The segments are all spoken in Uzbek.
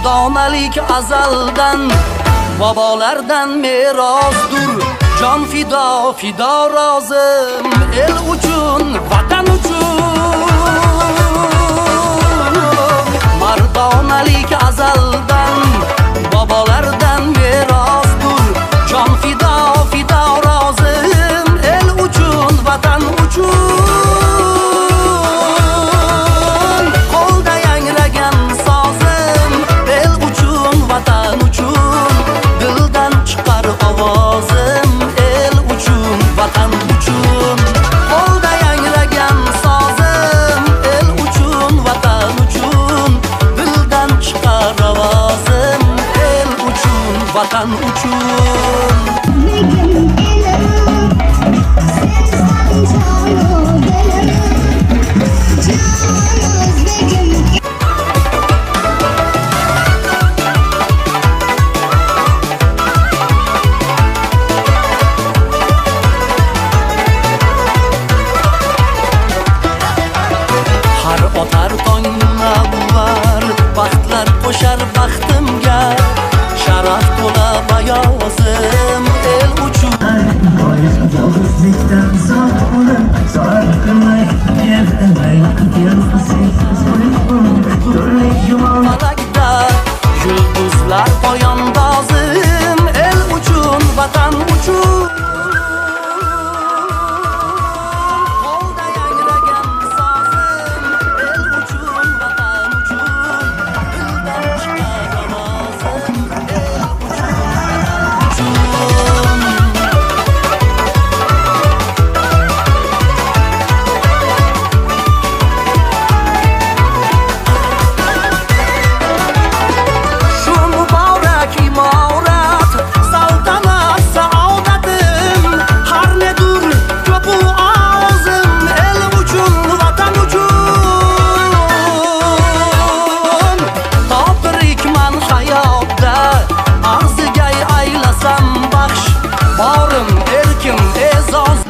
Mardonalik azaldan, bobolardan merosdur. Jon fido, fido rozim, el uchun, vatan uchun. Mardonalik azaldan, bobolardan merosdur. Jon fido, fido rozim, el uchun, vatan uchun. Qo'lda yangragan sozim, el uchun, vatan uchun. Dildan chiqar ovozim, el uchun, vatan uchun. Qo'lda yangragan sozim, el uchun, vatan uchun. Dildan chiqar ovozim, el uchun, vatan uchun. Har otar tongni avvar, baxtlar qo'shar baxtimga. Sharaf to'la bayozim, el uchun. Yolg'izlikdan so'ng o'lim, so'rab qilmay, yermay, Falakda yulduzlar poyandozim, el uchun, vatan uchun. Qo'lda yangragan sozim, el uchun, vatan uchun. Dildan chiqar ovozim, el uchun, vatan uchun. Shu muborak imorat, saltanat saodatim. Har nedur ko'pu ozim, el uchun, vatan uchun. Topirikman hayotda, arziga aylasam baxsh. Borim, erkim, e'zoz.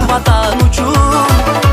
Vatan uchun.